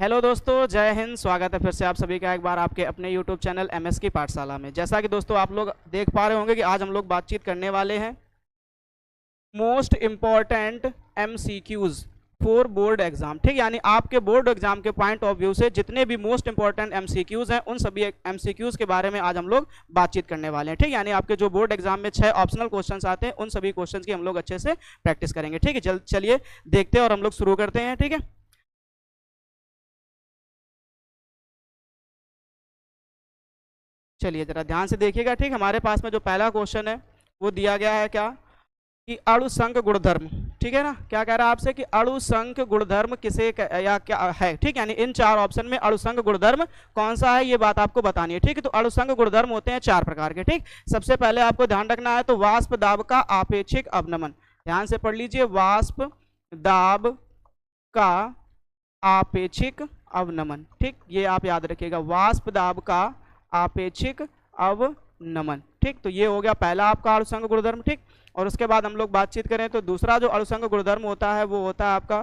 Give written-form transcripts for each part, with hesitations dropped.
Hello दोस्तों, जय हिंद। स्वागत है फिर से आप सभी का एक बार आपके अपने YouTube चैनल MS की पाठशाला में। जैसा कि दोस्तों आप लोग देख पा रहे होंगे कि आज हम लोग बातचीत करने वाले हैं most important MCQs for board exam. ठीक, यानी आपके बोर्ड एग्जाम के पॉइंट ऑफ व्यू से जितने भी मोस्ट इंपॉर्टेंट MCQs हैं उन सभी MCQs के बारे में आज हम लोग बातचीत करने वाले हैं। ठीक, यानी आपके जो बोर्ड एग्जाम में 6 ऑप्शनल क्वेश्चंस आते हैं उन सभी क्वेश्चंस की हम लोग अच्छे से प्रैक्टिस करेंगे। ठीक है, चलिए देखते हैं और हम लोग शुरू करते हैं। ठीक है, चलिए जरा ध्यान से देखिएगा। ठीक, हमारे पास में जो पहला क्वेश्चन है वो दिया गया है क्या कि अणुसंघ गुणधर्म। ठीक है ना, क्या कह रहा है आपसे कि अणुसंघ गुणधर्म किसे या क्या है। ठीक, यानी इन 4 ऑप्शन में अणुसंघ गुणधर्म कौन सा है ये बात आपको बतानी है। ठीक है, तो अणुसंघ गुणधर्म होते हैं 4 प्रकार के। ठीक, सबसे पहले आपको ध्यान रखना है तो वाष्प दाब का आपेक्षिक अवनमन। ध्यान से पढ़ लीजिए, वाष्प दाब का आपेक्षिक अवनमन। ठीक, ये आप याद रखिएगा, वाष्प दाब का आपेक्षिक अवनमन। ठीक, तो ये हो गया पहला आपका अणुसंघ गुणधर्म। ठीक, और उसके बाद हम लोग बातचीत करें तो दूसरा जो अणुसंघ गुणधर्म होता है वो होता है आपका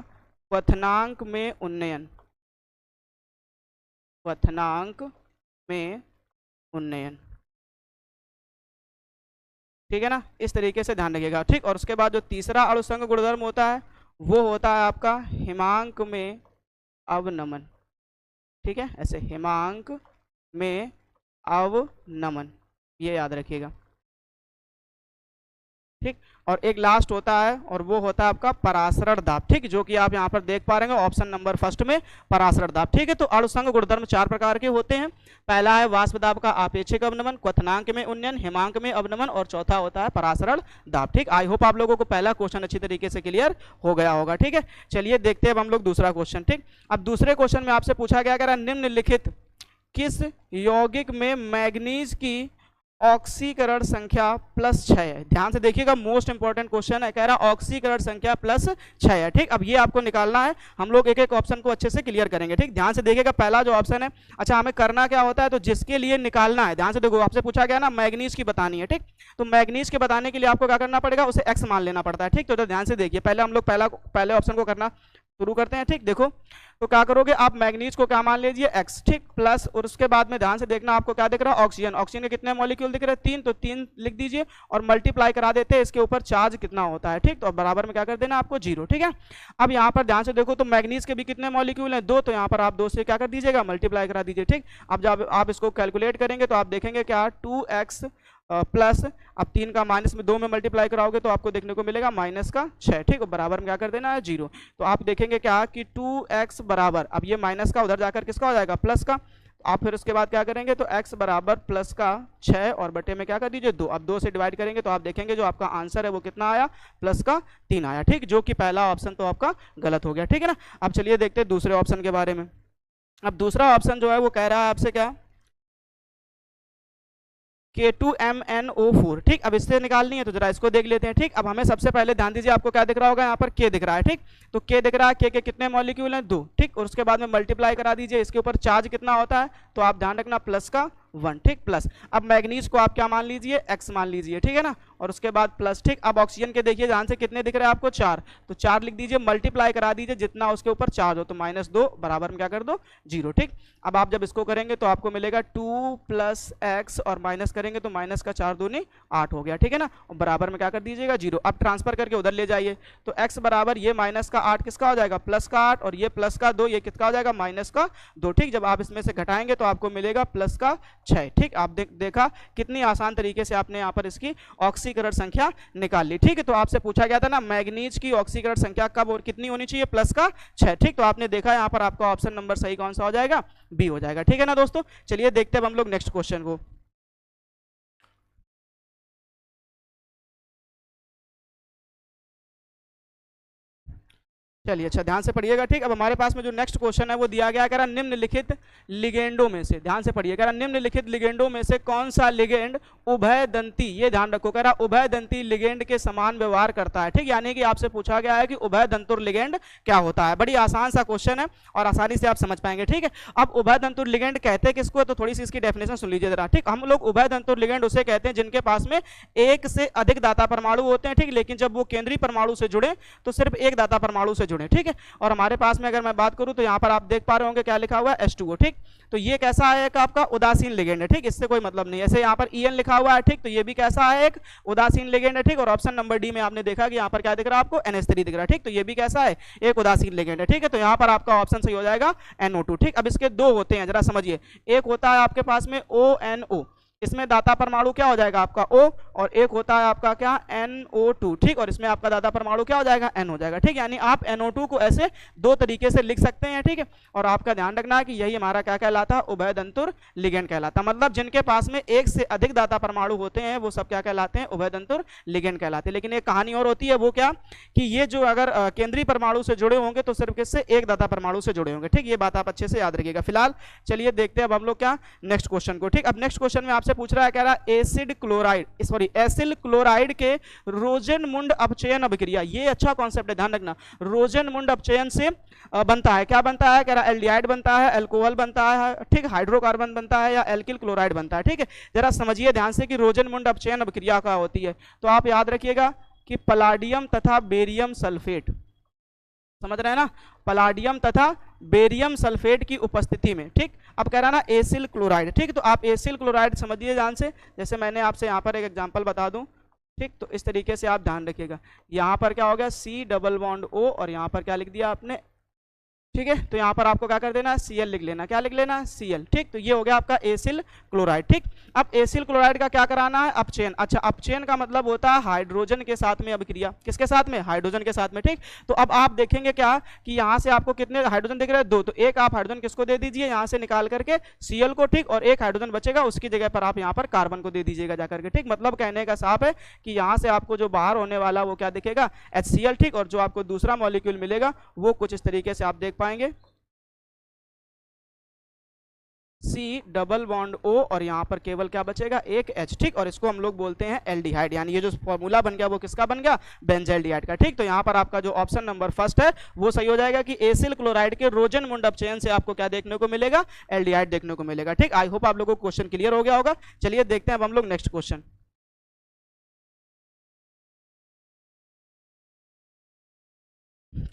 क्वथनांक में उन्नयन। क्वथनांक में उन्नयन, ठीक है ना, इस तरीके से ध्यान रखिएगा। ठीक, और उसके बाद जो तीसरा अणुसंघ गुणधर्म होता है वो होता है आपका हिमांक में अवनमन। ठीक है, ऐसे हिमांक में अवनमन, ये याद रखिएगा। ठीक, और एक लास्ट होता है और वो होता है आपका परासरण दाब। ठीक, जो कि आप यहाँ पर देख पा रहे हैं ऑप्शन नंबर फर्स्ट में परासरण दाब। ठीक है, तो अणुसंघ गुणधर्म 4 प्रकार के होते हैं। पहला है वाष्प दाब का आपेक्षिक अवनमन, क्वथनांक में उन्नयन, हिमांक में अवनमन और चौथा होता है परासरण दाब। ठीक, आई होप आप लोगों को पहला क्वेश्चन अच्छी तरीके से क्लियर हो गया होगा। ठीक है, चलिए देखते हैं अब हम लोग दूसरा क्वेश्चन। ठीक, अब दूसरे क्वेश्चन में आपसे पूछा गया अगर निम्नलिखित किस यौगिक में मैग्नीज की ऑक्सीकरण संख्या +6 है। ध्यान से देखिएगा, मोस्ट इंपॉर्टेंट क्वेश्चन है, कह रहा ऑक्सीकरण संख्या +6 है। ठीक, अब ये आपको निकालना है, हम लोग एक एक ऑप्शन को अच्छे से क्लियर करेंगे। ठीक, ध्यान से देखिएगा, पहला जो ऑप्शन है, अच्छा हमें करना क्या होता है तो जिसके लिए निकालना है, ध्यान से देखो, आपसे पूछा गया ना मैग्नीज की बतानी है। ठीक, तो मैग्नीज के बताने के लिए आपको क्या करना पड़ेगा, उसे X मान लेना पड़ता है। ठीक, तो ध्यान से देखिए, पहले हम लोग पहले ऑप्शन को करना शुरू करते हैं। ठीक, देखो तो क्या करोगे आप मैग्नीज को क्या मान लीजिए X। ठीक, प्लस और उसके बाद में ध्यान से देखना आपको क्या दिख रहा है ऑक्सीजन। ऑक्सीजन के कितने मॉलिक्यूल दिख रहे हैं 3, तो 3 लिख दीजिए और मल्टीप्लाई करा देते हैं इसके ऊपर चार्ज कितना होता है। ठीक, तो बराबर में क्या कर देना आपको 0। ठीक है, अब यहाँ पर ध्यान से देखो तो मैग्नीज के भी कितने मॉलिक्यूल हैं 2, तो यहाँ पर आप 2 से क्या कर दीजिएगा मल्टीप्लाई करा दीजिए। ठीक, अब जब आप इसको कैलकुलेट करेंगे तो आप देखेंगे क्या 2x प्लस, अब 3 का माइनस में 2 में मल्टीप्लाई कराओगे तो आपको देखने को मिलेगा -6। ठीक, बराबर में क्या कर देना है 0। तो आप देखेंगे क्या कि 2x बराबर, अब ये माइनस का उधर जाकर किसका हो जाएगा प्लस का। आप फिर उसके बाद क्या करेंगे तो x बराबर +6 और बटे में क्या कर दीजिए 2। अब 2 से डिवाइड करेंगे तो आप देखेंगे जो आपका आंसर है वो कितना आया +3 आया। ठीक, जो कि पहला ऑप्शन तो आपका गलत हो गया। ठीक है ना, अब चलिए देखते हैं दूसरे ऑप्शन के बारे में। अब दूसरा ऑप्शन जो है वो कह रहा है आपसे क्या K2MnO4। ठीक, अब इससे निकालनी है तो जरा इसको देख लेते हैं। ठीक, अब हमें सबसे पहले ध्यान दीजिए, आपको क्या दिख रहा होगा यहाँ पर K दिख रहा है। ठीक, तो K दिख रहा है, K के कितने मॉलिक्यूल हैं 2। ठीक, और उसके बाद में मल्टीप्लाई करा दीजिए, इसके ऊपर चार्ज कितना होता है तो आप ध्यान रखना +1। ठीक, प्लस अब मैग्नीज को आप क्या मान लीजिए X मान लीजिए। ठीक है ना, और उसके बाद प्लस। ठीक, अब ऑक्सीजन के देखिए ध्यान से कितने दिख रहे हैं आपको 4, तो 4 लिख दीजिए, मल्टीप्लाई करा दीजिए जितना उसके ऊपर चार्ज हो, तो -2 बराबर में क्या कर दो 0। ठीक, अब आप जब इसको करेंगे तो आपको मिलेगा 2 + x और माइनस करेंगे तो माइनस का 4 दूनी 8 हो गया। ठीक है ना, और बराबर में क्या कर दीजिएगा 0। अब ट्रांसफर करके उधर ले जाइए तो x बराबर ये -8 किसका हो जाएगा +8 और ये +2 ये किसका हो जाएगा -2। ठीक, जब आप इसमें से घटाएंगे तो आपको मिलेगा +6। ठीक, आप देखा कितनी आसान तरीके से आपने यहाँ पर इसकी ऑक्सीकरण संख्या निकाल ली। ठीक है, तो आपसे पूछा गया था ना मैग्नीज की ऑक्सीकरण संख्या कब और कितनी होनी चाहिए +6। ठीक, तो आपने देखा यहाँ पर आपका ऑप्शन नंबर सही कौन सा हो जाएगा बी हो जाएगा। ठीक है ना दोस्तों, चलिए देखते हैं अब हम लोग नेक्स्ट क्वेश्चन को। चलिए अच्छा ध्यान से पढ़िएगा। ठीक, अब हमारे पास में जो नेक्स्ट क्वेश्चन है वो दिया गया है निम्नलिखित लिगेंडों में से, ध्यान से पढ़िएगा, निम्नलिखित लिगेंडों में से कौन सा लिगेंड उभय दंती, ये ध्यान रखो, कह रहा उभय दंती लिगेंड के समान व्यवहार करता है। ठीक, यानी कि आपसे पूछा गया है कि उभय दंतुर लिगेंड क्या होता है। बड़ी आसान सा क्वेश्चन है और आसानी से आप समझ पाएंगे। ठीक है, अब उभय दंतुर लिगेंड कहते हैं किसको, तो थोड़ी सी इसकी डेफिनेशन सुन लीजिए जरा। ठीक, हम लोग उभय दंतुर लिगेंड उसे कहते हैं जिनके पास में एक से अधिक दाता परमाणु होते हैं। ठीक, लेकिन जब वो केंद्रीय परमाणु से जुड़े तो सिर्फ एक दाता परमाणु से जुड़े, ठीक है। और हमारे पास में अगर मैं बात करूं तो यहाँ पर आप देख पा रहे होंगे क्या लिखा हुआ है H2O, ठीक। तो ये कैसा है, एक आपका उदासीन लिगेंड है, ठीक, इससे कोई मतलब नहीं है। ऐसे यहाँ पर EN लिखा हुआ है, ठीक, तो ये भी कैसा है, एक उदासीन लिगेंड है, ठीक। और ऑप्शन नंबर डी में आपने देखा कि यहाँ पर क्या दिख रहा है आपको, NH3 दिख रहा है, ठीक, तो ये भी कैसा है, एक उदासीन लिगेंड है, ठीक है। तो यहाँ पर आपका ऑप्शन सही हो जाएगा NO2, ठीक। अब इसके दो होते हैं, जरा समझिए। एक होता है आपके पास में ONO, इसमें दाता परमाणु क्या हो जाएगा आपका O, और एक होता है आपका क्या NO2, ठीक, और इसमें आपका दाता परमाणु क्या हो जाएगा N हो जाएगा, ठीक। यानी आप NO2 को ऐसे दो तरीके से लिख सकते हैं, ठीक है। और आपका ध्यान रखना है कि यही हमारा क्या कहलाता है, उभयदंतुर लिगेंड कहलाता है। मतलब जिनके पास में एक से अधिक दाता परमाणु होते हैं वो सब क्या कहलाते हैं, उभयदंतुर लिगेंड कहलाते हैं। लेकिन एक कहानी और होती है, वो क्या कि ये जो अगर केंद्रीय परमाणु से जुड़े होंगे तो सिर्फ किससे, एक दाता परमाणु से जुड़े होंगे, ठीक। ये बात आप अच्छे से याद रखिएगा। फिलहाल चलिए देखते हैं अब हम लोग क्या नेक्स्ट क्वेश्चन को, ठीक। अब नेक्स्ट क्वेश्चन में आपसे पूछ रहा है, कह रहा है acid chloride, sorry acyl chloride के रोजेनमुंड अपचयन अभिक्रिया। ये अच्छा कॉन्सेप्ट है, ध्यान रखना। रोजेनमुंड अपचयन से बनता है, क्या बनता है, कह रहा एल्डिहाइड बनता है, अल्कोहल बनता है, ठीक, हाइड्रोकार्बन बनता है या एल्किल क्लोराइड बनता है, ठीक है। जरा समझिए ध्यान से कि रोजेनमुंड अपचयन अभिक्रिया क्या होती है। तो आप याद रखिएगा कि पलाडियम तथा बेरियम सल्फेट, समझ रहे हैं ना, पलाडियम तथा बेरियम सल्फेट की उपस्थिति में, ठीक। अब कह रहा ना एसिल क्लोराइड, ठीक। तो आप एसिल क्लोराइड समझिए ध्यान से, जैसे मैंने आपसे यहाँ पर एक एग्जांपल बता दूं, ठीक। तो इस तरीके से आप ध्यान रखिएगा। यहाँ पर क्या हो गया, C+O और यहाँ पर क्या लिख दिया आपने, ठीक है। तो यहाँ पर आपको क्या कर देना है, Cl लिख लेना, क्या लिख लेना है, Cl, ठीक। तो ये हो गया आपका एसिल क्लोराइड, ठीक। अब एसिल क्लोराइड का क्या कराना है, अपचयन। अच्छा, अपचयन का मतलब होता है हाइड्रोजन के साथ में अभिक्रिया, किसके साथ में, हाइड्रोजन के साथ में, ठीक। तो अब आप देखेंगे क्या कि यहाँ से आपको कितने हाइड्रोजन दिख रहे हैं, दो। तो एक आप हाइड्रोजन किसको दे दीजिए, यहाँ से निकाल करके Cl को, ठीक। और एक हाइड्रोजन बचेगा, उसकी जगह पर आप यहाँ पर कार्बन को दे दीजिएगा जाकर के, ठीक। मतलब कहने का साफ है कि यहाँ से आपको जो बाहर होने वाला वो क्या दिखेगा, HCl, ठीक। और जो आपको दूसरा मॉलिक्यूल मिलेगा वो कुछ इस तरीके से आप देख पाएंगे, C+O और यहाँ पर केवल क्या बचेगा, एक H, ठीक। और इसको हम लोग बोलते हैं एल्डिहाइड। यानी ये जो फॉर्मूला बन गया वो किसका बन गया, बेंजल्डिहाइड का, ठीक। तो यहाँ पर आपका जो ऑप्शन नंबर फर्स्ट है वो सही हो जाएगा कि एसिल क्लोराइड के रोजेनमुंड अपचयन से आपको क्या देखने को मिलेगा, एल्डिहाइड देखने को मिलेगा, ठीक। आई होप आप लोगों को क्वेश्चन क्लियर हो गया होगा। चलिए देखते हैं अब हम लोग नेक्स्ट क्वेश्चन।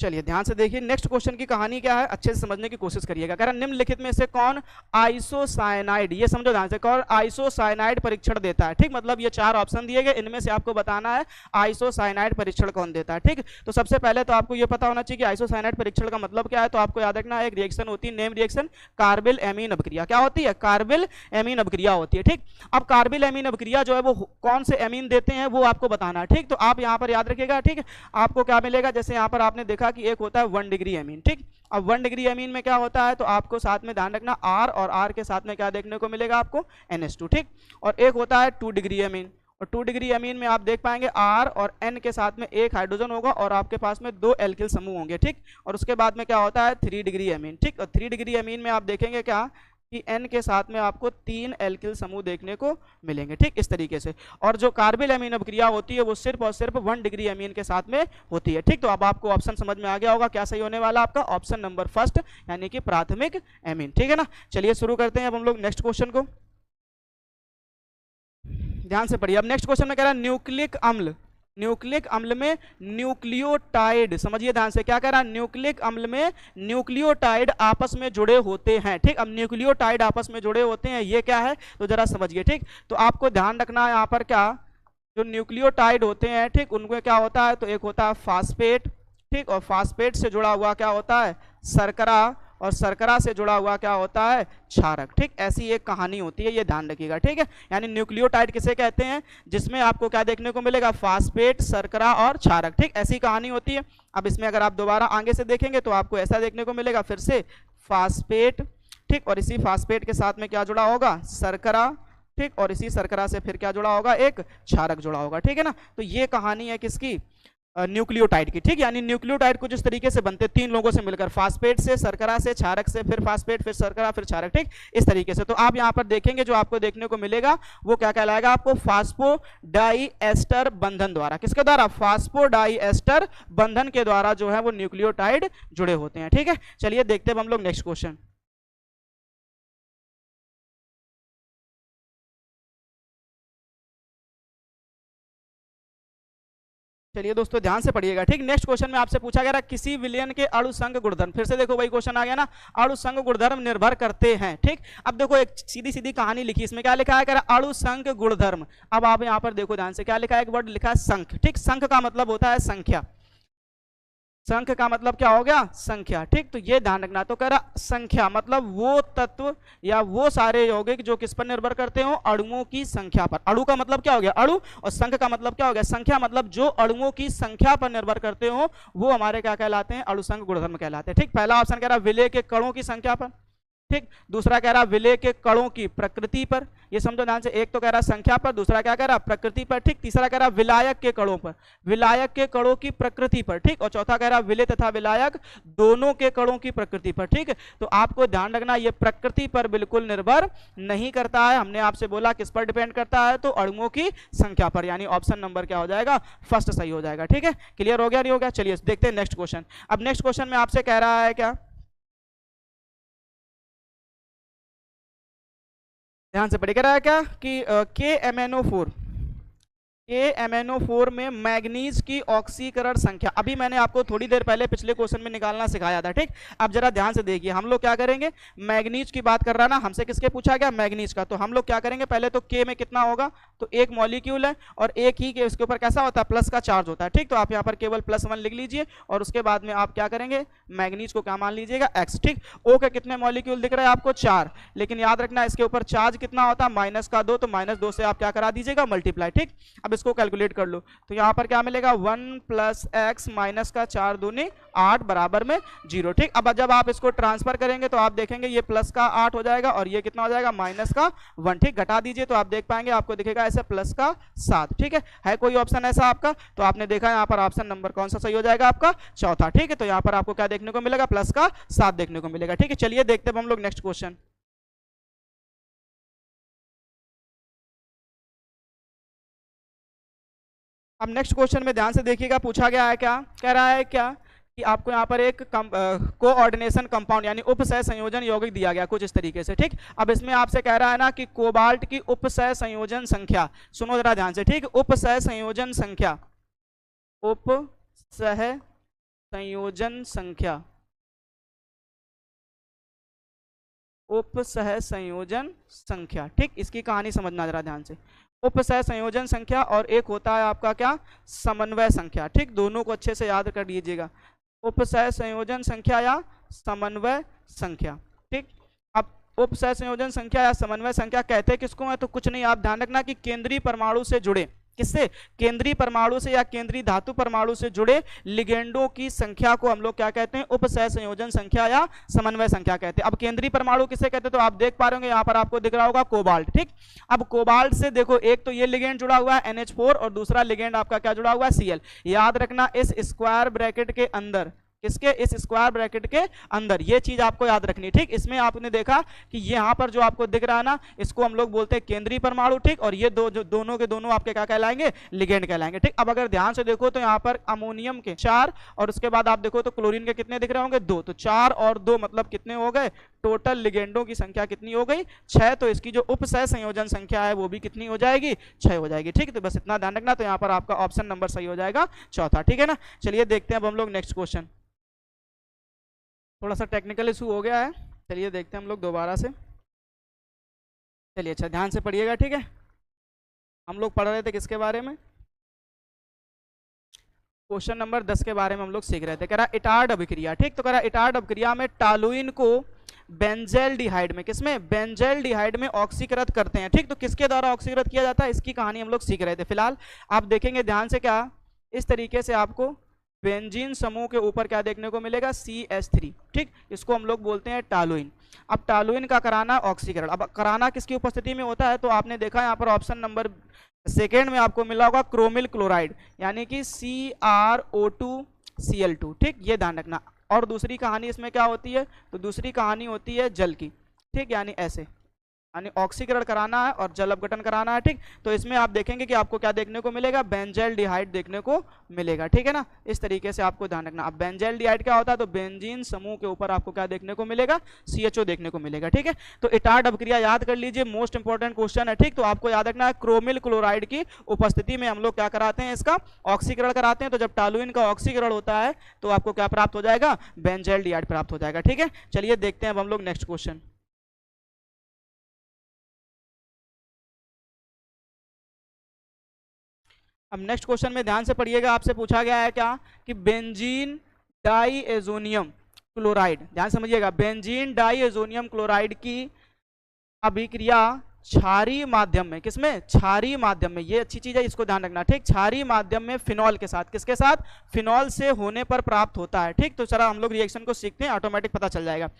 चलिए ध्यान से देखिए, नेक्स्ट क्वेश्चन की कहानी क्या है, अच्छे से समझने की कोशिश करिएगा। कह रहा निम्नलिखित में से कौन आइसोसाइनाइड, ये समझो ध्यान से, कौन आइसोसाइनाइड परीक्षण देता है, ठीक। मतलब ये चार ऑप्शन दिए गए, इनमें से आपको बताना है आइसोसाइनाइड परीक्षण कौन देता है, ठीक। तो सबसे पहले तो आपको ये पता होना चाहिए कि आइसोसाइनाइड परीक्षण का मतलब क्या है। तो आपको याद रखना है एक रिएक्शन होती है, नेम रिएक्शन, कार्बिल एमीन अभिक्रिया। क्या होती है, कार्बिल एमीन अभिक्रिया होती है, ठीक। अब कार्बिल एमीन अभिक्रिया जो है वो कौन से एमीन देते हैं वो आपको बताना है, ठीक। तो आप यहाँ पर याद रखिएगा, ठीक। आपको क्या मिलेगा, जैसे यहाँ पर आपने देखा कि एक होता है 1 डिग्री एमीन, ठीक। अब 1 डिग्री एमीन में क्या होता है, तो आपको साथ में ध्यान रखना R, और R के साथ में क्या देखने को मिलेगा आपको, NH2, ठीक। और एक होता है 2 डिग्री एमीन, और 2 डिग्री एमीन में आप देख पाएंगे R और N के साथ में एक हाइड्रोजन होगा और आपके पास में दो एल्किल समूह होंगे, ठीक। और उसके बाद में क्या होता है 3 डिग्री एमीन, ठीक। और 3 डिग्री एमीन में आप देखेंगे क्या कि N के साथ में आपको 3 एल्किल समूह देखने को मिलेंगे, ठीक, इस तरीके से। और जो कार्बिल एमीन अभिक्रिया होती है वो सिर्फ और सिर्फ 1 डिग्री एमीन के साथ में होती है, ठीक। तो अब आपको ऑप्शन समझ में आ गया होगा, क्या सही होने वाला आपका, ऑप्शन नंबर फर्स्ट, यानी कि प्राथमिक एमीन, ठीक है ना। चलिए शुरू करते हैं अब हम लोग नेक्स्ट क्वेश्चन को, ध्यान से पढ़िए। अब नेक्स्ट क्वेश्चन में कह रहा है न्यूक्लिक अम्ल, न्यूक्लिक अम्ल में न्यूक्लियोटाइड, समझिए ध्यान से, क्या कह रहा है, न्यूक्लिक अम्ल में न्यूक्लियोटाइड आपस में जुड़े होते हैं, ठीक। अब न्यूक्लियोटाइड आपस में जुड़े होते हैं ये क्या है, तो जरा समझिए, ठीक। तो आपको ध्यान रखना है यहाँ पर क्या, जो न्यूक्लियोटाइड होते हैं, ठीक, उनमें क्या होता है, तो एक होता है फास्फेट, ठीक। और फास्फेट से जुड़ा हुआ क्या होता है, शर्करा, और शर्करा से जुड़ा हुआ क्या होता है, क्षारक, ठीक। ऐसी एक कहानी होती है, ये ध्यान रखिएगा, ठीक है। यानी न्यूक्लियोटाइड किसे कहते हैं, जिसमें आपको क्या देखने को मिलेगा, फास्फेट, शर्करा और क्षारक, ठीक, ऐसी कहानी होती है। अब इसमें अगर आप दोबारा आगे से देखेंगे तो आपको ऐसा देखने को मिलेगा, फिर से फास्फेट, ठीक। और इसी फास्फेट के साथ में क्या जुड़ा होगा, शर्करा, ठीक। और इसी शर्करा से फिर क्या जुड़ा होगा, एक क्षारक जुड़ा होगा, ठीक है ना। तो ये कहानी है किसकी, न्यूक्लियोटाइड की, ठीक। यानी न्यूक्लियोटाइड कुछ इस तरीके से बनते हैं, तीन लोगों से मिलकर, फास्फेट से, शर्करा से, क्षारक से, फिर फास्फेट, फिर शर्करा, फिर क्षारक, ठीक, इस तरीके से। तो आप यहाँ पर देखेंगे जो आपको देखने को मिलेगा वो क्या कहलाएगा, आपको फास्फोडाईएस्टर बंधन द्वारा, किसके द्वारा, फास्फोडाईएस्टर बंधन के द्वारा जो है वो न्यूक्लियोटाइड जुड़े होते हैं, ठीक है। चलिए देखते हैं हम लोग नेक्स्ट क्वेश्चन। चलिए दोस्तों ध्यान से पढ़िएगा, ठीक। नेक्स्ट क्वेश्चन में आपसे पूछा गया किसी विलयन के अणु संघ गुणधर्म, फिर से देखो वही क्वेश्चन आ गया ना, अणु संघ गुणधर्म निर्भर करते हैं, ठीक। अब देखो एक सीधी सीधी कहानी लिखी, इसमें क्या लिखा है, कह रहा अणु संघ गुणधर्म। अब आप यहाँ पर देखो ध्यान से, क्या लिखा है, एक वर्ड लिखा है संख्य, ठीक। संख्य का मतलब होता है संख्या, संख्य का मतलब क्या हो गया, संख्या, ठीक। तो ये ध्यान रखना, तो कह रहा संख्या मतलब वो तत्व या वो सारे यौगिक जो किस पर निर्भर करते हो, अणुओं की संख्या पर। अणु का मतलब क्या हो गया, अणु, और संख्य का मतलब क्या हो गया, संख्या। मतलब जो अणुओं की संख्या पर निर्भर करते हो वो हमारे क्या कहलाते हैं, अणु संघ गुणधर्म कहलाते हैं, ठीक। पहला ऑप्शन कह रहा विलय के कणों की संख्या पर, ठीक। दूसरा कह रहा विलय के कणों की प्रकृति पर, ये समझो ध्यान से, एक तो कह रहा संख्या पर, दूसरा क्या कह रहा प्रकृति पर, ठीक। तीसरा कह रहा विलायक के कणों पर, विलायक के कणों की प्रकृति पर, ठीक। और चौथा कह रहा विलय तथा विलायक दोनों के कणों की प्रकृति पर, ठीक। तो आपको ध्यान रखना ये प्रकृति पर बिल्कुल निर्भर नहीं करता है, हमने आपसे बोला किस पर डिपेंड करता है, तो अणुओं की संख्या पर, यानी ऑप्शन नंबर क्या हो जाएगा, फर्स्ट सही हो जाएगा, ठीक है। क्लियर हो गया, नहीं हो गया? चलिए देखते हैं नेक्स्ट क्वेश्चन। अब नेक्स्ट क्वेश्चन में आपसे कह रहा है क्या, ध्यान से पढ़, कह रहा है क्या कि KMnO4 में मैग्नीज की ऑक्सीकरण संख्या, अभी मैंने आपको थोड़ी देर पहले पिछले क्वेश्चन में निकालना सिखाया था, ठीक। अब जरा ध्यान से देखिए, हम लोग क्या करेंगे, मैग्नीज की बात कर रहा ना, हमसे किसके पूछा गया, मैग्नीज का। तो हम लोग क्या करेंगे, पहले तो K में कितना होगा, तो एक मॉलिक्यूल है और एक ही के उसके ऊपर कैसा होता है, प्लस का चार्ज होता है, ठीक। तो आप यहाँ पर केवल +1 लिख लीजिए और उसके बाद में आप क्या करेंगे, मैग्नीज को क्या मान लीजिएगा, X, ठीक। O के कितने मॉलिक्यूल दिख रहे हैं आपको, 4, लेकिन याद रखना इसके ऊपर चार्ज कितना होता है, -2, तो -2 से आप क्या करा दीजिएगा, मल्टीप्लाई, ठीक। अब इसको कैलकुलेट कर लो, तो यहां पर क्या मिलेगा, 1 + x -4 दूनी 8 बराबर में 0, ठीक। अब जब आप इसको ट्रांसफर करेंगे तो आप देखेंगे ये +8 हो जाएगा और ये कितना हो जाएगा, -1, ठीक। घटा दीजिए तो आप देख पाएंगे, आपको दिखेगा ऐसे +7, ठीक है कोई ऑप्शन ऐसा आपका, तो आपने देखा यहाँ पर ऑप्शन नंबर कौन सा सही हो जाएगा, आपका चौथा, ठीक है। तो यहाँ पर आपको क्या देखने को मिलेगा, +7 देखने को मिलेगा, ठीक है। चलिए देखते हैं हम लोग नेक्स्ट क्वेश्चन। अब नेक्स्ट क्वेश्चन में ध्यान से देखिएगा, पूछा गया है क्या, कह रहा है क्या कि आपको यहाँ पर एक कोऑर्डिनेशन कंपाउंड यानी उपसह संयोजन यौगिक दिया गया कुछ इस तरीके से, ठीक। अब इसमें आपसे कह रहा है ना कि कोबाल्ट की उपसह संयोजन संख्या, सुनो जरा ध्यान से, ठीक। उपसह संयोजन संख्या, उपसह संयोजन संख्या, उपसह संयोजन संख्या, ठीक। इसकी कहानी समझना जरा ध्यान से, उपसह संयोजन संख्या और एक होता है आपका क्या, समन्वय संख्या, ठीक। दोनों को अच्छे से याद कर लीजिएगा, उपसह संयोजन संख्या या समन्वय संख्या, ठीक। अब उपसह संयोजन संख्या या समन्वय संख्या कहते किसको है, तो कुछ नहीं, आप ध्यान रखना कि केंद्रीय परमाणु से जुड़े, किससे, केंद्रीय परमाणु से या केंद्रीय धातु परमाणु से जुड़े लिगेंडों की संख्या को हम लोग क्या कहते हैं, उपसह संयोजन संख्या या समन्वय संख्या कहते हैं। अब केंद्रीय परमाणु किसे कहते हैं, तो आप देख पा रहे होंगे यहाँ पर आपको दिख रहा होगा कोबाल्ट, ठीक। अब कोबाल्ट से देखो एक तो ये लिगेंड जुड़ा हुआ है NH4 और दूसरा लिगेंड आपका क्या जुड़ा हुआ है, Cl। याद रखना इस स्क्वायर ब्रैकेट के अंदर, किसके, इस स्क्वायर ब्रैकेट के अंदर, ये चीज आपको याद रखनी है, ठीक। इसमें आपने देखा कि यहाँ पर जो आपको दिख रहा है ना, इसको हम लोग बोलते हैं केंद्रीय परमाणु, ठीक। और ये दोनों के दोनों आपके क्या कहलाएंगे, लिगेंड कहलाएंगे, ठीक। अब अगर ध्यान से देखो तो यहाँ पर अमोनियम के 4 और उसके बाद आप देखो तो क्लोरीन के कितने दिख रहे होंगे, 2, तो 4 और 2 मतलब कितने हो गए, टोटल लिगेंडों की संख्या कितनी हो गई, 6। तो इसकी जो उपसह संयोजन संख्या है वो भी कितनी हो जाएगी, 6 हो जाएगी, ठीक। तो बस इतना ध्यान रखना, तो यहाँ पर आपका ऑप्शन नंबर सही हो जाएगा चौथा, ठीक है ना। चलिए देखते हैं अब हम लोग नेक्स्ट क्वेश्चन, थोड़ा सा टेक्निकल इशू हो गया है, चलिए देखते हैं हम लोग दोबारा से। चलिए अच्छा ध्यान से पढ़िएगा, ठीक है। हम लोग पढ़ रहे थे किसके बारे में, क्वेश्चन नंबर 10 के बारे में हम लोग सीख रहे थे। कह रहा इटार्ड अभिक्रिया, ठीक। तो कह रहा इटार्ड अभिक्रिया में टालुइन को बेंजेल्डिहाइड में, किसमें, बेंजेल्डिहाइड में ऑक्सीकृत करते हैं, ठीक। तो किसके द्वारा ऑक्सीकृत किया जाता है, इसकी कहानी हम लोग सीख रहे थे। फिलहाल आप देखेंगे ध्यान से, क्या इस तरीके से आपको बेंजीन समूह के ऊपर क्या देखने को मिलेगा, CH3, ठीक। इसको हम लोग बोलते हैं टालुइन। अब टालुइन का कराना ऑक्सीकरण, अब कराना किसकी उपस्थिति में होता है, तो आपने देखा यहाँ पर ऑप्शन नंबर सेकेंड में आपको मिला होगा क्रोमिल क्लोराइड यानी कि CrO2Cl2, ठीक। ये ध्यान रखना। और दूसरी कहानी इसमें क्या होती है, तो दूसरी कहानी होती है जल की, ठीक, यानी ऐसे, यानी ऑक्सीकरण कराना है और जल अपघटन कराना है, ठीक। तो इसमें आप देखेंगे कि आपको क्या देखने को मिलेगा, बेंजाइलडिहाइड देखने को मिलेगा, ठीक है ना। इस तरीके से आपको ध्यान रखना। अब बेंजाइलडिहाइड क्या होता है, तो बेंजीन समूह के ऊपर आपको क्या देखने को मिलेगा, CHO देखने को मिलेगा, ठीक है। तो इटार्ड अपक्रिया याद कर लीजिए, मोस्ट इंपॉर्टेंट क्वेश्चन है, ठीक। तो आपको याद रखना है क्रोमिल क्लोराइड की उपस्थिति में हम लोग क्या कराते हैं, इसका ऑक्सीकरण कराते हैं। तो जब टॉलुइन का ऑक्सीकरण होता है तो आपको क्या प्राप्त हो जाएगा, बेंजाइलडिहाइड प्राप्त हो जाएगा, ठीक है। चलिए देखते हैं अब हम लोग नेक्स्ट क्वेश्चन। अब नेक्स्ट क्वेश्चन में ध्यान से पढ़िएगा, आपसे पूछा गया है क्या कि बेंजीन डाईएजोनियम क्लोराइड, ध्यान समझिएगा, बेंजीन डाईएजोनियम क्लोराइड की अभिक्रिया क्षारीय माध्यम में, किसमें, क्षारीय माध्यम में, ये अच्छी चीज है, इसको ध्यान रखना, ठीक। क्षारीय माध्यम में फिनॉल के साथ, किसके साथ, फिनॉल से होने पर प्राप्त होता है, ठीक। तो चलो हम लोग रिएक्शन को सीखते हैं, ऑटोमेटिक पता चल जाएगा।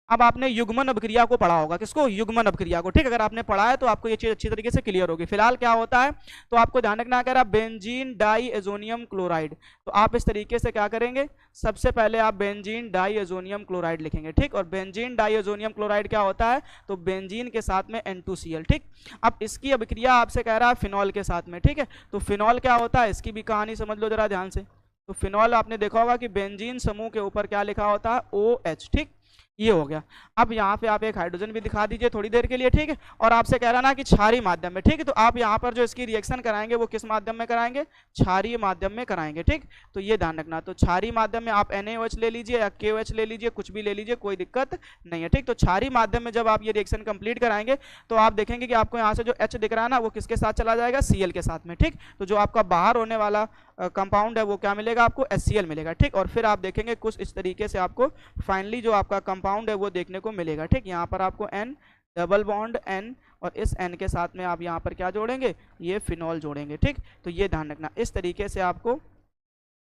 अब आपने युग्मन अपक्रिया को पढ़ा होगा, किसको, युग्मन अपक्रिया को, ठीक। अगर आपने पढ़ा है तो आपको ये चीज अच्छी तरीके से क्लियर होगी। फिलहाल क्या होता है, तो आपको ध्यान रखना, कह रहा बेंजीन डाईएजोनियम क्लोराइड, तो आप इस तरीके से क्या करेंगे, सबसे पहले आप बेंजीन डाईएजोनियम क्लोराइड लिखेंगे, ठीक। और बेंजीन डाईएजोनियम क्लोराइड क्या होता है, तो बेंजीन के साथ में N2Cl, ठीक। अब इसकी अभिक्रिया आपसे कह रहा है फिनॉल के साथ में, ठीक है। तो फिनॉल क्या होता है, इसकी भी कहानी समझ लो जरा ध्यान से। तो फिनॉल आपने देखा होगा कि बेंजीन समूह के ऊपर क्या लिखा होता है, OH, ठीक। ये हो गया। अब यहाँ पे आप एक हाइड्रोजन भी दिखा दीजिए थोड़ी देर के लिए, ठीक है। और आपसे कह रहा ना कि क्षारीय माध्यम में, ठीक है। तो आप यहाँ पर जो इसकी रिएक्शन कराएंगे वो किस माध्यम में कराएंगे, क्षारीय माध्यम में कराएंगे, ठीक। तो ये ध्यान रखना। तो क्षारीय माध्यम में आप NaOH ले लीजिए या KOH ले लीजिए, कुछ भी ले लीजिए, कोई दिक्कत नहीं है, ठीक। तो क्षारीय माध्यम में जब आप ये रिएक्शन कंप्लीट कराएंगे तो आप देखेंगे कि आपको यहाँ से जो H दिख रहा है ना, वो किसके साथ चला जाएगा, Cl के साथ में, ठीक। तो जो आपका बाहर होने वाला कंपाउंड है वो क्या मिलेगा आपको, HCl मिलेगा, ठीक। और फिर आप देखेंगे कुछ इस तरीके से आपको फाइनली जो आपका कंपाउंड है वो देखने को मिलेगा, ठीक। यहाँ पर आपको N डबल बॉन्ड N और इस N के साथ में आप यहाँ पर क्या जोड़ेंगे, ये फिनॉल जोड़ेंगे, ठीक। तो ये ध्यान रखना, इस तरीके से आपको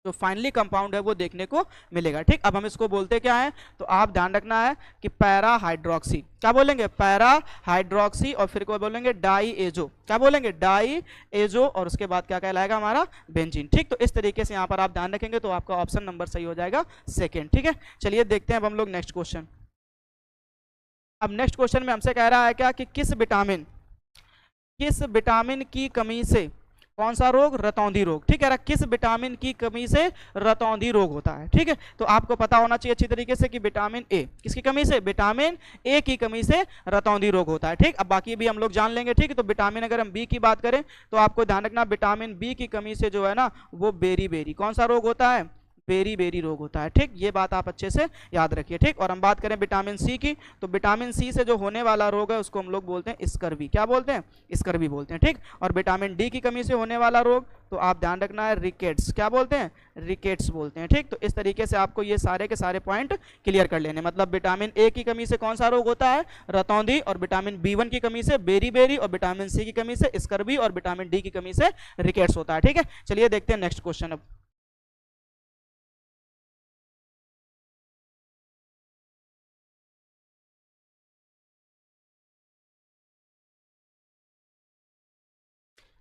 जो फाइनली कंपाउंड है वो देखने को मिलेगा, ठीक। अब हम इसको बोलते क्या है, तो आप ध्यान रखना है कि पैरा हाइड्रोक्सी, क्या बोलेंगे, पैरा हाइड्रोक्सी, और फिर को बोलेंगे डाईएजो, क्या बोलेंगे, डाईएजो, और उसके बाद क्या कहलाएगा हमारा, बेंजीन, ठीक। तो इस तरीके से यहाँ पर आप ध्यान रखेंगे तो आपका ऑप्शन नंबर सही हो जाएगा सेकेंड, ठीक है। चलिए देखते हैं अब हम लोग नेक्स्ट क्वेश्चन। अब नेक्स्ट क्वेश्चन में हमसे कह रहा है क्या कि किस विटामिन की कमी से कौन सा रोग, रतौंधी रोग, ठीक है। किस विटामिन की कमी से रतौंधी रोग होता है, ठीक है। तो आपको पता होना चाहिए अच्छी तरीके से कि विटामिन ए, किसकी कमी से, विटामिन ए की कमी से रतौंधी रोग होता है, ठीक। अब बाकी भी हम लोग जान लेंगे, ठीक है। तो विटामिन अगर हम बी की बात करें तो आपको ध्यान रखना, विटामिन बी की कमी से जो है ना वो बेरी कौन सा रोग होता है, बेरी रोग होता है, ठीक। ये बात आप अच्छे से याद रखिए, ठीक। और हम बात करें विटामिन सी की, तो विटामिन सी से जो होने वाला रोग है उसको हम लोग बोलते हैं स्कर्वी, क्या बोलते हैं, स्कर्वी बोलते हैं, ठीक। और विटामिन डी की कमी से होने वाला रोग तो आप ध्यान रखना है रिकेट्स, क्या बोलते हैं, रिकेट्स बोलते हैं, ठीक। तो इस तरीके से आपको ये सारे के सारे पॉइंट क्लियर कर लेने, मतलब विटामिन ए की कमी से कौन सा रोग होता है, रतौंधी, और विटामिन B1 की कमी से बेरी, और विटामिन सी की कमी से स्कर्वी, और विटामिन डी की कमी से रिकेट्स होता है, ठीक है। चलिए देखते हैं नेक्स्ट क्वेश्चन। अब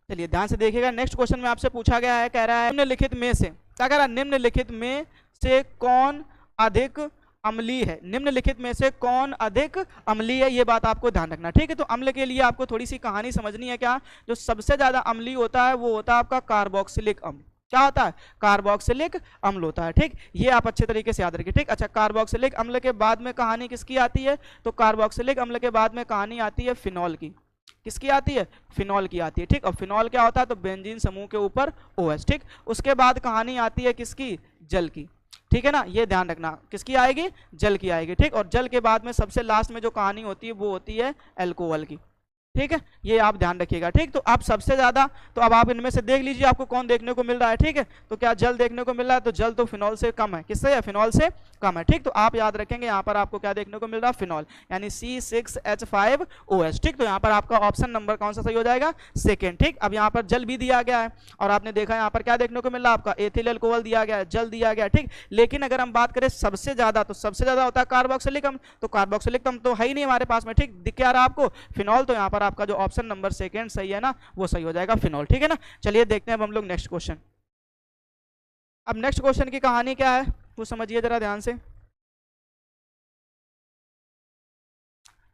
चलिए ध्यान से देखिएगा, नेक्स्ट क्वेश्चन में आपसे पूछा गया है, कह रहा है निम्नलिखित में से, क्या कह रहा है, निम्नलिखित में से कौन अधिक अम्लीय है, निम्नलिखित में से कौन अधिक अम्लीय है, ये बात आपको ध्यान रखना, ठीक है। तो अम्ल के लिए आपको थोड़ी सी कहानी समझनी है, क्या, जो सबसे ज्यादा अम्लीय होता है वो होता है आपका कार्बोक्सिलिक अम्ल, क्या होता है, कार्बोक्सिलिक अम्ल होता है, ठीक। ये आप अच्छे तरीके से याद रखिए, ठीक। अच्छा, कार्बोक्सिलिक अम्ल के बाद में कहानी किसकी आती है, तो कार्बोक्सिलिक अम्ल के बाद में कहानी आती है फिनॉल की, किसकी आती है, फिनॉल की आती है, ठीक। और फिनॉल क्या होता है, तो बेंजीन समूह के ऊपर OH, ठीक। उसके बाद कहानी आती है किसकी, जल की, ठीक है ना। ये ध्यान रखना, किसकी आएगी, जल की आएगी, ठीक। और जल के बाद में सबसे लास्ट में जो कहानी होती है वो होती है अल्कोहल की, ठीक है। ये आप ध्यान रखिएगा, ठीक। तो आप सबसे ज्यादा, तो अब आप इनमें से देख लीजिए आपको कौन देखने को मिल रहा है, ठीक है। तो क्या जल देखने को मिल रहा है, तो जल तो फिनॉल से कम है, किससे है, फिनॉल से कम है, ठीक। तो आप याद रखेंगे यहाँ पर आपको क्या देखने को मिल रहा है, फिनॉल, यानी C6H5OH, ठीक। तो यहाँ पर आपका ऑप्शन नंबर कौन सा सही हो जाएगा, सेकेंड, ठीक। अब यहाँ पर जल भी दिया गया है और आपने देखा यहाँ पर क्या देखने को मिल रहा है, आपका एथिल अल्कोहल दिया गया है, जल दिया गया, ठीक। लेकिन अगर हम बात करें सबसे ज्यादा, तो सबसे ज्यादा होता है कार्बोक्सिलिक अम्ल, तो कार्बोक्सिलिक अम्ल तो है ही नहीं हमारे पास में, ठीक। दिख क्या रहा है आपको, फिनॉल। तो यहाँ पर आपका जो ऑप्शन नंबर सेकंड सही है ना, वो सही हो जाएगा, फिनॉल, ठीक है ना। चलिए देखते हैं अब हम लोग नेक्स्ट क्वेश्चन। अब नेक्स्ट क्वेश्चन की कहानी क्या है वो समझिए जरा ध्यान से।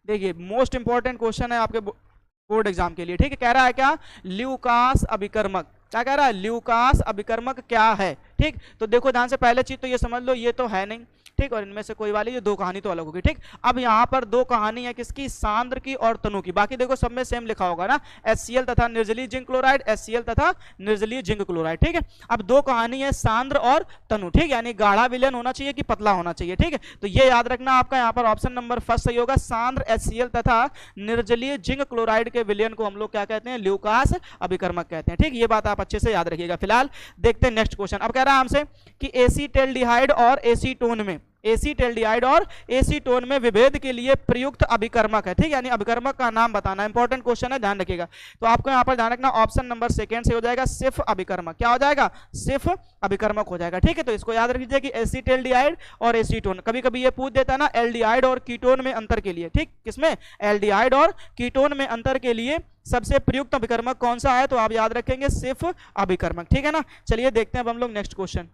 देखिए मोस्ट इंपॉर्टेंट क्वेश्चन है आपके बोर्ड एग्जाम के लिए, ठीक है। कह रहा है क्या, ल्यूकास अभिकर्मक, क्या कह रहा है, ल्यूकास अभिकर्मक क्या है, ठीक। तो देखो ध्यान से, पहले चीज तो ये समझ लो ये तो है नहीं, ठीक, और इनमें से कोई वाली ये दो कहानी तो अलग होगी, ठीक। अब यहाँ पर दो कहानी है किसकी, सांद्र की और तनु की। बाकी देखो सब में सेम लिखा होगा ना, HCl तथा निर्जलीय जिंक क्लोराइड, HCl तथा निर्जलीय जिंक क्लोराइड, ठीक है। अब दो कहानी है सांद्र और तनु, ठीक, यानी गाढ़ा विलयन होना चाहिए कि पतला होना चाहिए, ठीक है। तो ये याद रखना आपका यहाँ पर ऑप्शन नंबर फर्स्ट सही होगा। सांद्र HCl तथा निर्जलीय जिंक क्लोराइड के विलयन को हम लोग क्या कहते हैं, ल्यूकास अभिकर्मक कहते हैं, ठीक। ये बात आप अच्छे से याद रखिएगा। फिलहाल देखते हैं नेक्स्ट क्वेश्चन। अब कह रहा है हमसे कि एसीटेल्डिहाइड और एसीटोन में, एसीटेल्डिहाइड और एसीटोन में विभेद के लिए प्रयुक्त अभिकर्मक है, ठीक, यानी अभिकर्मक का नाम बताना। इंपॉर्टेंट क्वेश्चन है, ध्यान रखिएगा। तो आपको यहाँ पर ध्यान रखना ऑप्शन नंबर सेकंड से हो जाएगा सिर्फ अभिकर्मक। क्या हो जाएगा, सिर्फ अभिकर्मक हो जाएगा, ठीक है। तो इसको याद रखिए कि एसीटेल्डिहाइड और एसीटोन, कभी कभी ये पूछ देता है ना एल्डिहाइड और कीटोन में अंतर के लिए, ठीक, किसमें, एल्डिहाइड और कीटोन में अंतर के लिए सबसे प्रयुक्त अभिकर्मक कौन सा है, तो आप याद रखेंगे सिर्फ अभिकर्मक, ठीक है ना। चलिए देखते हैं अब हम लोग नेक्स्ट क्वेश्चन।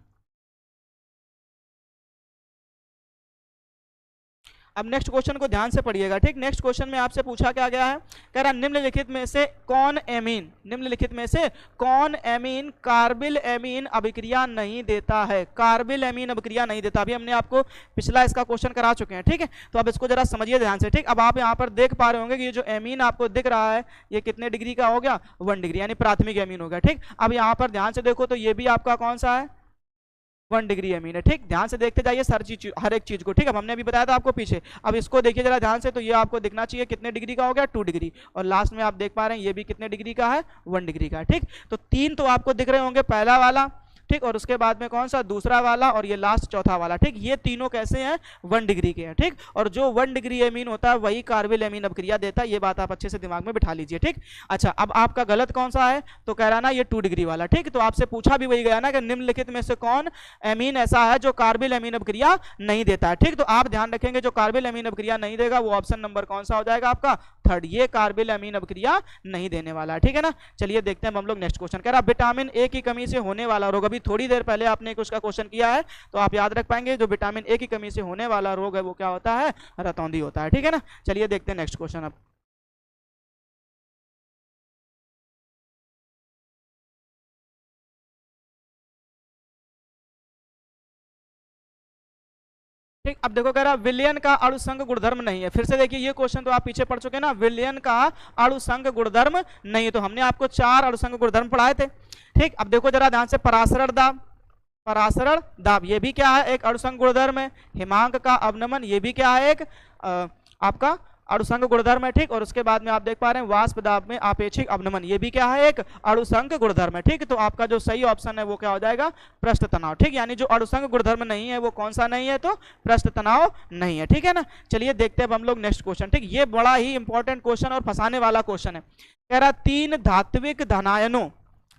अब नेक्स्ट क्वेश्चन को ध्यान से पढ़िएगा, ठीक। नेक्स्ट क्वेश्चन में आपसे पूछा क्या गया है, कह रहा निम्नलिखित में से कौन एमीन, निम्नलिखित में से कौन एमीन कार्बिल एमीन अभिक्रिया नहीं देता है, कार्बिल एमीन अभिक्रिया नहीं देता। अभी हमने आपको पिछला इसका क्वेश्चन करा चुके हैं, ठीक है। तो अब इसको जरा समझिए ध्यान से, ठीक। अब आप यहाँ पर देख पा रहे होंगे कि ये जो एमीन आपको दिख रहा है ये कितने डिग्री का हो गया, 1 डिग्री, यानी प्राथमिक एमीन हो गया, ठीक। अब यहाँ पर ध्यान से देखो तो ये भी आपका कौन सा है, 1 डिग्री एमीन है, ठीक। ध्यान से देखते जाइए हर एक चीज को, ठीक। अब हमने अभी बताया था आपको पीछे, अब इसको देखिए जरा ध्यान से, तो ये आपको दिखना चाहिए कितने डिग्री का हो गया, 2 डिग्री, और लास्ट में आप देख पा रहे हैं ये भी कितने डिग्री का है, 1 डिग्री का, ठीक। तो 3 तो आपको दिख रहे होंगे, पहला वाला, ठीक, और उसके बाद में कौन सा, दूसरा वाला, और ये लास्ट चौथा वाला, ठीक। ये तीनों कैसे हैं, 1 डिग्री के हैं, ठीक। और जो 1 डिग्री एमीन होता है वही कार्बिल एमीन अभिक्रिया देता है, ये बात आप अच्छे से दिमाग में बिठा लीजिए, ठीक। अच्छा, अब आपका गलत कौन सा है, तो कह रहा ना ये 2 डिग्री वाला, ठीक। तो आपसे पूछा भी वही गया ना कि निम्नलिखित में से कौन एमीन ऐसा है जो कार्बिल एमीन अभिक्रिया नहीं देता है, ठीक। तो आप ध्यान रखेंगे जो कार्बिल एमीन अभिक्रिया नहीं देगा वो ऑप्शन नंबर कौन सा हो जाएगा आपका, थर्ड, ये कार्बिल एमीन अभिक्रिया नहीं देने वाला है, ठीक है ना। चलिए देखते हैं हम लोग नेक्स्ट क्वेश्चन। कह रहा विटामिन ए की कमी से होने वाला रोग, अभी थोड़ी देर पहले आपने उसका क्वेश्चन किया है तो आप याद रख पाएंगे, जो विटामिन ए की कमी से होने वाला रोग है वो क्या होता है, रतौंधी होता है, ठीक है ना। चलिए देखते हैं नेक्स्ट क्वेश्चन। अब ठीक, अब देखो कह रहा विलयन का अणुसंग गुणधर्म नहीं है। फिर से देखिए ये क्वेश्चन तो आप पीछे पढ़ चुके हैं ना, विलयन का अणुसंग गुणधर्म नहीं है, तो हमने आपको 4 अणुसंग गुणधर्म पढ़ाए थे, ठीक। अब देखो जरा ध्यान से, परासरण दाब, परासरण दाब ये भी क्या है, एक अणुसंग गुणधर्म है। हिमांक का अवनमन ये भी क्या है, एक आपका अणुसंग गुणधर्म है, ठीक। और उसके बाद में आप देख पा रहे हैं वाष्प दाब में आपेक्षिक अवनमन ये भी क्या है, एक अणुसंग गुणधर्म है, ठीक। तो आपका जो सही ऑप्शन है वो क्या हो जाएगा, पृष्ठ तनाव, ठीक। यानी जो अणुसंग गुणधर्म नहीं है वो कौन सा नहीं है, तो पृष्ठ तनाव नहीं है, ठीक है ना। चलिए देखते हैं अब हम लोग नेक्स्ट क्वेश्चन, ठीक। ये बड़ा ही इंपॉर्टेंट क्वेश्चन और फंसाने वाला क्वेश्चन है। कह रहा 3 धात्विक धनायनों,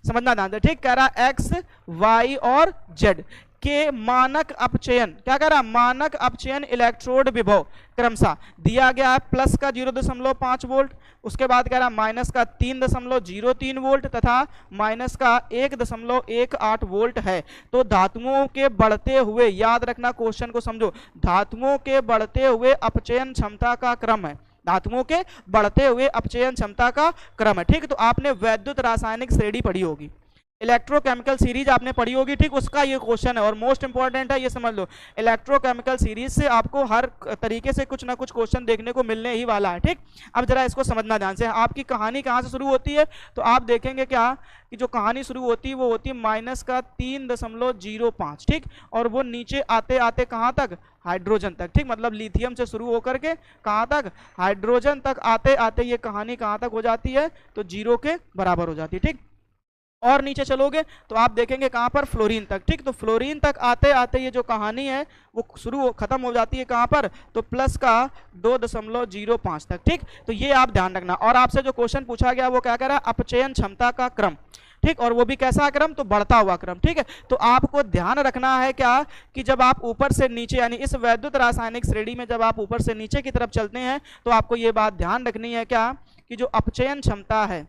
समझना ध्यान से, ठीक। कह रहा एक्स, वाई और जेड के मानक अपचयन, क्या कह रहा, मानक अपचयन इलेक्ट्रोड विभव क्रमशः दिया गया है, प्लस का 0.5 वोल्ट, उसके बाद कह रहा माइनस का 3.03 वोल्ट तथा माइनस का 1.18 वोल्ट है। तो धातुओं के बढ़ते हुए, याद रखना क्वेश्चन को समझो, धातुओं के बढ़ते हुए अपचयन क्षमता का क्रम है, धातुओं के बढ़ते हुए अपचयन क्षमता का क्रम है, ठीक। तो आपने वैद्युत रासायनिक श्रेणी पढ़ी होगी, इलेक्ट्रोकेमिकल सीरीज आपने पढ़ी होगी, ठीक। उसका ये क्वेश्चन है और मोस्ट इंपॉर्टेंट है, ये समझ लो। इलेक्ट्रोकेमिकल सीरीज से आपको हर तरीके से कुछ ना कुछ क्वेश्चन देखने को मिलने ही वाला है, ठीक। अब जरा इसको समझना ध्यान से, आपकी कहानी कहाँ से शुरू होती है, तो आप देखेंगे क्या कि जो कहानी शुरू होती है वो होती है माइनस का 3.05, ठीक। और वो नीचे आते आते कहाँ तक, हाइड्रोजन तक, ठीक। मतलब लिथियम से शुरू होकर के कहाँ तक, हाइड्रोजन तक आते आते ये कहानी कहाँ तक हो जाती है, तो 0 के बराबर हो जाती है, ठीक। और नीचे चलोगे तो आप देखेंगे कहाँ पर, फ्लोरीन तक, ठीक। तो फ्लोरीन तक आते आते ये जो कहानी है वो खत्म हो जाती है कहाँ पर, तो प्लस का 2.05 तक, ठीक। तो ये आप ध्यान रखना। और आपसे जो क्वेश्चन पूछा गया वो क्या कह रहा है, अपचयन क्षमता का क्रम, ठीक। और वो भी कैसा क्रम, तो बढ़ता हुआ क्रम, ठीक है। तो आपको ध्यान रखना है क्या कि जब आप ऊपर से नीचे, यानी इस वैद्युत रासायनिक श्रेणी में जब आप ऊपर से नीचे की तरफ चलते हैं तो आपको ये बात ध्यान रखनी है क्या कि जो अपचयन क्षमता है,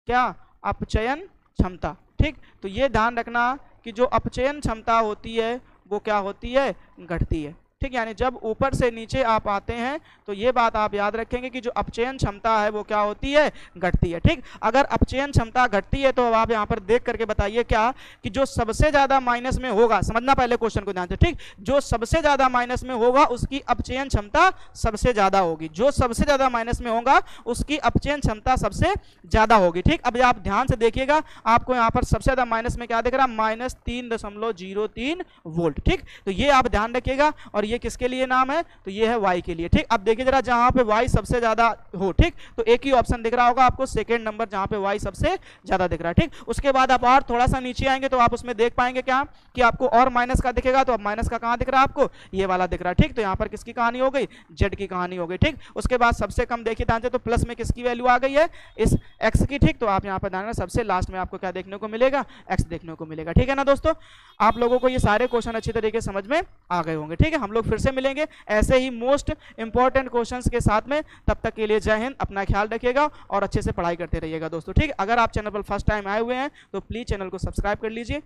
क्या अपचयन क्षमता, ठीक। तो ये ध्यान रखना कि जो अपचयन क्षमता होती है वो क्या होती है, घटती है, ठीक, यानी जब ऊपर से नीचे आप आते हैं तो ये बात आप याद रखेंगे कि जो अपचयन क्षमता है वो क्या होती है, घटती है। ठीक, अगर अपचयन क्षमता घटती है तो अब आप यहाँ पर देख करके बताइए क्या कि जो सबसे ज्यादा माइनस में होगा, समझना पहले क्वेश्चन को ध्यान से, ठीक, जो सबसे ज्यादा माइनस में होगा उसकी अपचयन क्षमता सबसे ज्यादा होगी, जो सबसे ज्यादा माइनस में होगा उसकी अपचयन क्षमता सबसे ज्यादा होगी। ठीक, अब आप ध्यान से देखिएगा, आपको यहाँ पर सबसे ज्यादा माइनस में क्या दिख रहा है, -3.03 वोल्ट। ठीक, तो ये आप ध्यान रखिएगा, और ये किसके लिए नाम है, तो ये है वाई के लिए। ठीक, अब देखिए जरा जहां पे वाई सबसे ज्यादा हो, ठीक, तो एक ही ऑप्शन दिख रहा होगा आपको, सेकंड नंबर जहां पे वाई सबसे ज्यादा दिख रहा है। ठीक, उसके बाद आप और थोड़ा सा नीचे आएंगे तो आप उसमें देख पाएंगे क्या कि आपको और माइनस का दिखेगा, तो अब माइनस का कहां दिख रहा है आपको, ये वाला दिख रहा है। ठीक, तो यहाँ पर किसकी कहानी हो गई, जेड की कहानी हो गई। ठीक, उसके बाद सबसे कम देखिए ध्यान से, तो प्लस में किसकी वैल्यू आ गई है, इस एक्स की। ठीक, तो आप यहाँ पर ध्यान, सबसे लास्ट में आपको क्या देखने को मिलेगा, एक्स देखने को मिलेगा। ठीक है ना दोस्तों, आप लोगों को ये सारे क्वेश्चन अच्छी तरीके से समझ में आ गए होंगे। ठीक है, हम लोग फिर से मिलेंगे ऐसे ही मोस्ट इंपॉर्टेंट क्वेश्चंस के साथ में। तब तक के लिए जय हिंद, अपना ख्याल रखिएगा और अच्छे से पढ़ाई करते रहिएगा दोस्तों। ठीक, अगर आप चैनल पर फर्स्ट टाइम आए हुए हैं तो प्लीज चैनल को सब्सक्राइब कर लीजिए।